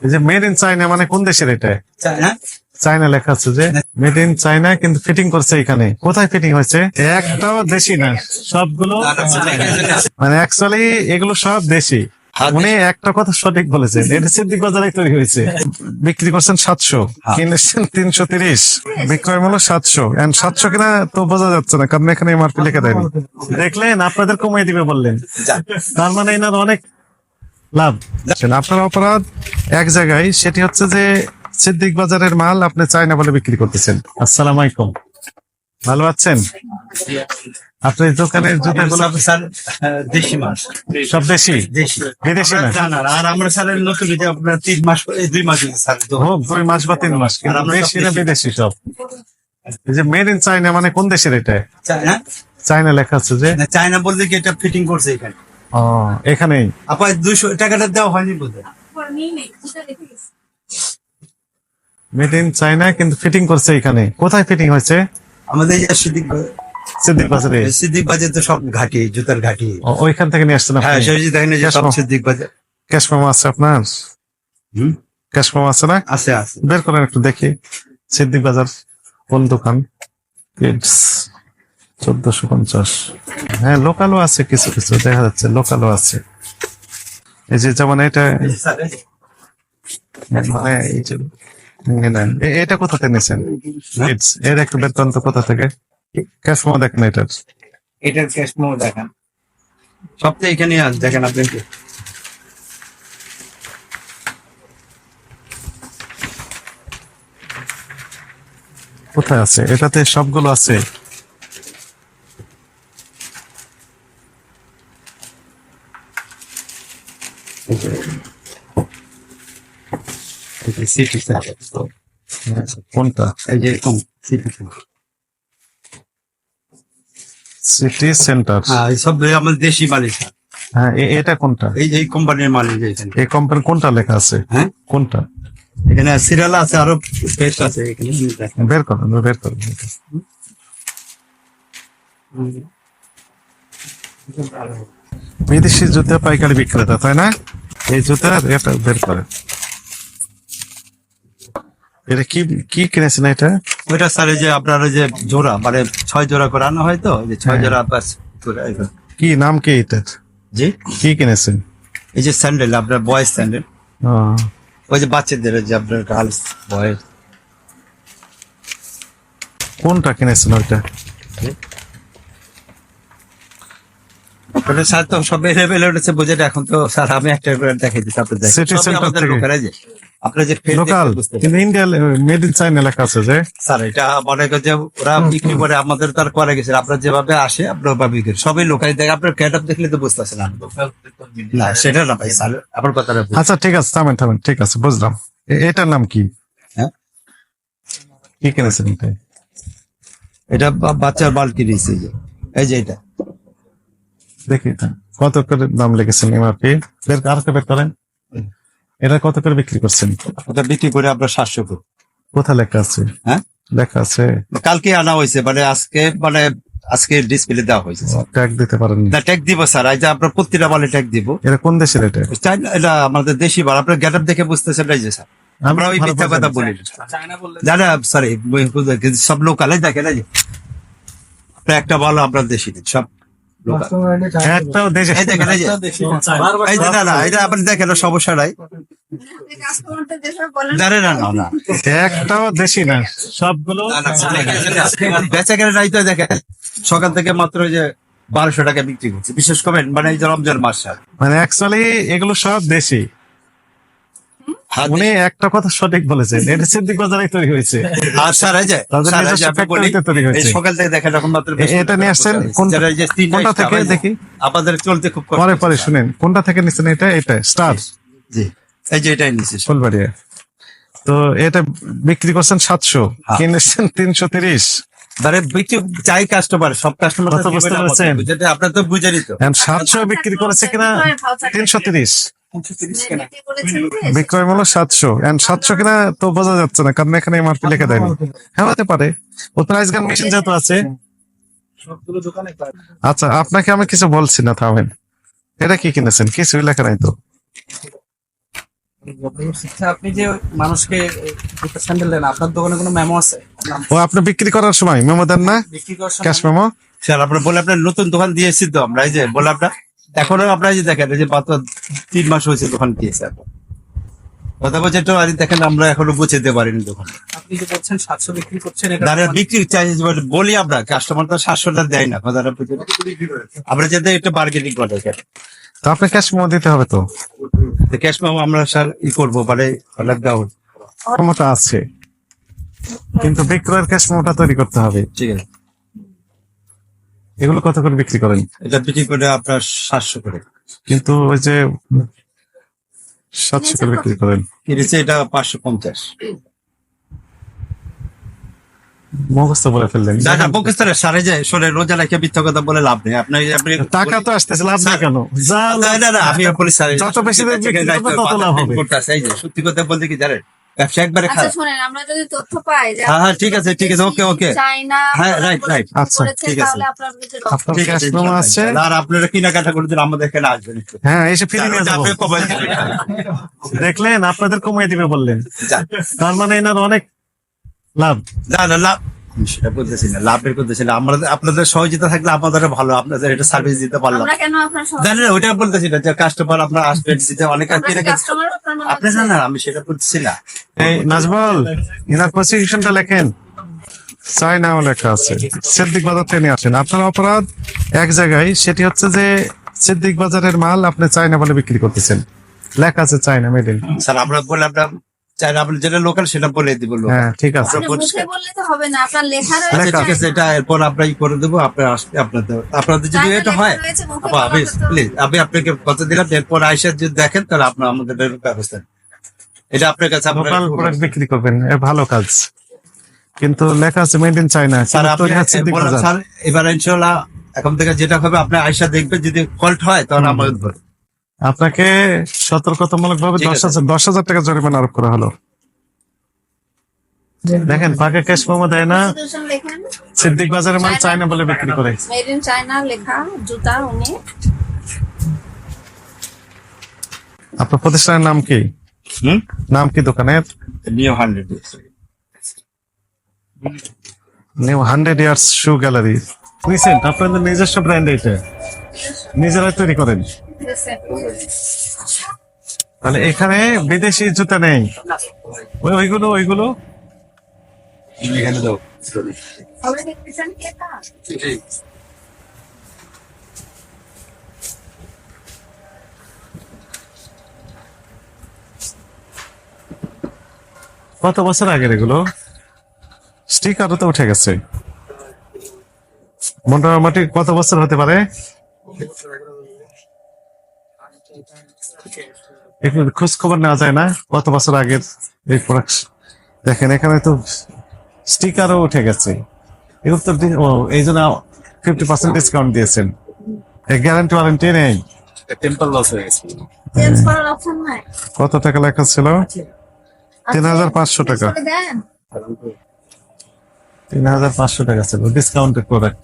এই যে made in China মানে কোন দেশের এটা? চায়না চায়না লেখা আছে যে মেড ইন চায়না, কিন্তু ফিটিং করছে এখানে। কোথায় ফিটিং হয়েছে? একটাও দেশি না, সবগুলো মানে অ্যাকচুয়ালি এগুলো সব দেশি। উনি একটা কথা সঠিক বলেছেন, এটা সিদ্দিক বাজারে তৈরি হয়েছে। বিক্রি করছেন 700, কিনেছেন 330, বিক্রয় মূল্য 700। এন্ড 700 কিনা তো বোঝা যাচ্ছে না, কারণ এখানে এমআরপি লিখে দেয়নি। দেখলেন, আপনাদের কমিয়ে দিবে বললেন, তার মানে এনার অনেক লাভ। আপনার অপরাধ এক জায়গায়, সেটি হচ্ছে যে সিদ্দিক বাজারের মাল আপনি চায়না বলে বিক্রি করতেছেন। আসসালামু আলাইকুম, ভালো আছেন? আপনার দোকানের জুতাগুলো দেশি মাছ, সব দেশি, দেশি বিদেশি না? আর আমরা স্যারের নতুন যে আপনার 3 মাস 2 মাস স্যার হোক 2 মাস বা 3 মাস, কিন্তু আমরা দেশি না সব বিদেশি সব? এই যে মেড ইন চায়না মানে কোন দেশের এটা? চায়না চায়না লেখা আছে যে। চায়না বলতে কি এটা ফিটিং করছে এখানে। ও, এখানেই আপনার 200 টাকাটা দেওয়া হয়নি বোধহয়। মেড ইন চায়না, কিন্তু ফিটিং করছে এখানে। কোথায় ফিটিং হয়েছে? আমাদের এই সিদ্দিক বাজারে। সিদ্দিক বাজার তো সব ঘাটি, জুতার ঘাটি। ওইখান থেকে নিয়ে আসছেন হ্যাঁ, আপনি? সেই যে দেখেন এই যে সব সিদ্দিক বাজার। ক্যাশ মেমো আছে আপনার? ক্যাশ মেমো আছে না? আছে আছে। বের করেন একটু দেখি। সিদ্দিক বাজার কোন দোকান? কিডস 1450। হ্যাঁ, লোকালও আছে, কিছু কিছু দেখা যাচ্ছে লোকালও আছে। এই যে যেমন এটা, মানে এই যে এটা কোথা থেকে নিয়েছেন? কিডস এর একটু বের করেন তো, কোথা থেকে? ক্যাশ মেমো দেখেন এটার। এটার ক্যাশ মেমো দেখান, সবটাই এখানে আছে, দেখেন আপনি। কোথায় আছে? এটাতে সবগুলো আছে। সিটি কোনটা? এই যে সিটি। City centre. হ্যাঁ, এই সব আমাদের দেশি মালিক। হ্ঁ, এটা কোনটা? এই যে কোম্পানির মালিক এখানে। এই কোম্পানি কোনটা লেখা আছে? হ্যাঁ, কোনটা? এখানে সিরিয়াল আছে, আরো পেস্ট আছে এখানে। বের করেন, বের করেন। বিদেশি জুতা পাইকারি বিক্রেতা, তাই না? এই জুতার এটা বের করেন। এটা কি কি কিনেছেন এটা? ওইটা স্যার এই যে আপনার ওই যে জোড়া, মানে 6 জোড়া করে আনা হয় তো, এই যে 6 জোড়া বাস জোড়া। কি নাম কি এটার? জি, কি কিনেছেন? এই যে স্যান্ডেল, আপনার বয়েজ স্যান্ডেল, ও, ওই যে বাচ্চাদের যে আপনার গার্লস বয়েজ। কোনটা কিনেছেন ওইটা? ওটা স্যার তো সব এলেবেলে উঠেছে বুঝে। এখন তো স্যার আমি একটা করে দেখাই দিচ্ছি আপনার দেখেন। City সবই center আমাদের থেকে। লোকেরা যে আপনার যে ফেস লোকাল, বুঝতে পারেন। কিন্তু ইন্ডিয়া মেড ইন চায়না লেখা আছে যে। স্যার এটা মনে করে যে ওরা বিক্রি করে, আমাদের তার করে গেছে। আপনার যেভাবে আসে আপনার ভাবে বিক্রি, সবই লোকাল দেখে। আপনার ক্যাটাপ দেখলে তো বুঝতে পারছেন না, সেটা না ভাই স্যার, আপনার কথাটা বুঝ- আচ্ছা ঠিক আছে, থামেন থামেন, ঠিক আছে বুঝলাম। এটার নাম কি? হ্যাঁ, কি কিনেছেন এটা? এটা বাচ্চার বালতি দিয়েছে এই যে এটা। দেখি এটা কত করে দাম লেগেছেন এমআরপি? বের আর বের করেন। এটা কত করে বিক্রি করছেন? ওটা বিক্রি করে আপনার 700 করে। কোথায় লেখা আছে? হ্যাঁ, লেখা আছে। কালকে আনা হয়েছে, মানে আজকে ডিসপ্লে দেওয়া হয়েছে। ট্যাগ দিতে পারেন? না, ট্যাগ দিব স্যার, এই যে আপনার প্রতিটা মালে ট্যাগ দিব। এটা কোন দেশের এটা? চাইনা, এটা আমাদের দেশি মাল। আপনার গেটআপ দেখে বুঝতেছেন এই যে স্যার, আমরা ওই ভালো মিথ্যা বুঝেন। কথা বলি না। না সরি, সব লোকালে দেখেন এই যে আপনার একটা ভালো, আপনার দেশি দিন সব লোকাল। একটাও দেশে এই দেখেন এই যে, এই যে না এটা আপনি দেখেন, সমস্যা নাই। জানেন না, না, না, একটাও দেশি না, সবগুলো। বেচা কেনা নাই তো। দেখেন সকাল থেকে মাত্র ওই যে 1200 টাকা বিক্রি করছে। বিশেষ করে মানে এই যে রমজান মাস স্যার, মানে অ্যাকচুয়ালি এগুলো সব দেশি। উনি একটা কথা সঠিক বলেছেন, এটা সিদ্দিক বাজারে তৈরি হয়েছে। আর স্যার এই যে তাদের স্যার, এই যে নিজস্ব আপনি বলি, factory-তে তৈরি হয়েছে। এই সকাল থেকে দেখেন এখন মাত্র এটা নিয়ে আসছেন যারা এই যে কোনটা থেকে দেখি? আমাদের চলতে খুব কষ্ট পরে পরে হচ্ছে, শুনেন, কোনটা থেকে নিচ্ছেন এটা? এটা স্টার জি, এই যে এটাই নিচ্ছি। ফুলবাড়িয়া। তো এটা বিক্রি করছেন 700, হ্যাঁ। কিনেছেন 330। মানে বিক্রি চাই কাস্টমার, সব কাস্টমার কত বুঝতে পারছেন? আপনার তো বুঝারি তো। 700 বিক্রি করেছে কিনা 330, বিক্রয় মূল্য 700। 700 কিনা তো বোঝা যাচ্ছে না, কারণ এখানে এমআরপি লিখে দেয়নি। হ্যাঁ, হতে পারে ও প্রাইস গান মেশিন যেহেতু আছে। আচ্ছা, আপনাকে আমি কিছু বলছি না, থামেন। এটা কি কিনেছেন? কিছুই লেখা নাই তো। আচ্ছা, আপনি যে মানুষকে জুতা স্যান্ডেল দেন, আপনার দোকানে কোনো মেমো আছে ও আপনি বিক্রি করার সময় মেমো দেন না, বিক্রি করার সময়? Cash memo? স্যার আপনার বলে আপনার নতুন দোকান দিয়েছি তো আমরা, এই যে বলে আপনার এখনো আপনারা যে দেখেন এই যে মাত্র 3 মাস হয়েছে দোকান দিয়েছে আপনার। কথা বলছে একটু আর দেখেন আমরা এখনো বুঝতে পারিনি দোকান। আপনি যে বলছেন 700 বিক্রি করছেন, এটা দাঁড়িয়ে বিক্রি চাই বলি আমরা, কাস্টমার তো 700 দেয় না কথাটা বুঝে। আমরা যাতে একটু বার্গেনিং করে স্যার, তো আপনি ক্যাশ মেমো দিতে হবে তো, ক্যাশ মেমো আমরা স্যার ই করবো মানে অনেক দাও। ক্ষমতা আছে, কিন্তু বিক্রয়ের ক্যাশ মেমোটা তৈরি করতে হবে। ঠিক আছে, এগুলো কত করে বিক্রি করেন? এটা বিক্রি করে আপনার 700 করে কিন্তু ওই যে 700 করে বিক্রি করেন, কিনেছে এটা 550। মুখস্থ বলে ফেললেন। পাকিস্তানের সারে যায় শোনে, রোজা রেখে মিথ্যা কথা বলে লাভ নেই। আপনি আপনি টাকা তো আসতেছে, লাভ না কেন? যা না, না, না, আমি বলি স্যার, যত বেশি বিক্রি করবে তত লাভ হবে। এই যে সত্যি কথা বলতে কি জানেন, ব্যবসা একবারে আচ্ছা খারাপ। শুনেন, আমরা যদি তথ্য পাই যে হ্যাঁ, হ্যাঁ, ঠিক আছে, ঠিক আছে, ওকে, ওকে। চাইনা হ্যাঁ, right, right। আচ্ছা, ঠিক আছে। তাহলে আপনার বিরুদ্ধে আপনার ঠিক ক্যাশ আছে, মেমো আছে? আর আপনারা কেনাকাটা করে দিন, আমাদের এখানে আসবেন একটু। হ্যাঁ, এসে ফিরে নিয়ে যাবো। আপনি কমাই দিবেন। দেখলেন, আপনাদের কমিয়ে দিবে বললেন, যান। তার মানে এনার অনেক লাভ। না, না, লাভ আমি সেটা বলতেছি না, লাভের করতেছি না। আমরা আপনাদের সহযোগিতা থাকলে আমাদের ভালো, আপনাদের এটা সার্ভিস দিতে পারলাম। আমরা কেন আপনার জানেন না, ওইটা বলতেছি না যে কাস্টমার আপনার আসবেন দিতে অনেক কাস্টমার আপনি জানেন না, আমি সেটা বলতেছি না। এই নাজমল, এনার প্রসিকিউশনটা লেখেন। চায়নাও লেখা আছে, সিদ্দিক বাজার থেকে নিয়ে আসেন। আপনার অপরাধ এক জায়গায়, সেটি হচ্ছে যে সিদ্দিক বাজারের মাল আপনি চায়না বলে বিক্রি করতেছেন, লেখা আছে চায়না মেড ইন। স্যার আমরা বলে আপনার চাই না, আপনি যেটা লোকাল সেটা বলে দিব লোকাল। হ্যাঁ, ঠিক আছে। মুখে বললে তো হবে না, আপনার লেখা আচ্ছা, রয়েছে। ঠিক আছে, এটা এরপর আমরা ই করে দেবো, আপনার আসবে আপনাদের যদি এটা হয়, প্লিজ আমি আপনাকে কথা দিলাম, এরপর আইসা যদি দেখেন তাহলে আপনার আমাদের ব্যবস্থা নেই। এটা আপনার কাছে আপনার- লোকাল প্রোডাক্ট বিক্রি করবেন, এ ভালো কাজ, কিন্তু লেখা আছে মেড ইন চায়না। স্যার আপনি বলেন, স্যার এবার ইনশাল্লাহ এখন থেকে যেটা হবে আপনি আইসা দেখবেন, যদি ফল্ট হয় তাহলে আমাদের ধরুন। আপনাকে সতর্কতামূলক ভাবে ঠিক আছে। 10,000 টাকা জরিমানা আরোপ করা হলো। দেখেন, পাকে ক্যাশ মেমো দেয় না, Constitution লেখেন, সিদ্দিক বাজারের মাল চায়না বলে বিক্রি করে। মেড ইন চায়না লেখা জুতা উনি। আপনার প্রতিষ্ঠানের নাম কি? হুম, নাম কি দোকানের? নিউ 100 নিউ 100 ইয়ার্স শু গ্যালারি। বুঝছেন, আপনাদের নিজস্ব ব্র্যান্ড, এটা নিজেরাই তৈরি করেন। তাহলে এখানে বিদেশি জুতা নেই, ওইগুলো এখানে দাও। হবে দেখতেছেন লেখা। কত বছর আগের এগুলো? স্টিকারও তো উঠে গেছে। মোটামুটি কত বছর হতে পারে? একটু খোঁজ খবর নেওয়া যায় না কত বছর আগের এই প্রোডাক্ট? দেখেন, এখানে তো স্টিকারও উঠে গেছে। এগুলো তো এই জন্য 50% ডিসকাউন্ট দিয়েছেন, গ্যারান্টি ওয়ারেন্টি নেই। টেম্পল লস হয়ে গেছে। চেঞ্জ করার অপশন নাই। কত টাকা লেখা ছিল? 3,500 টাকা। দেন 3,500 টাকা ছিল ডিসকাউন্টেড প্রোডাক্ট।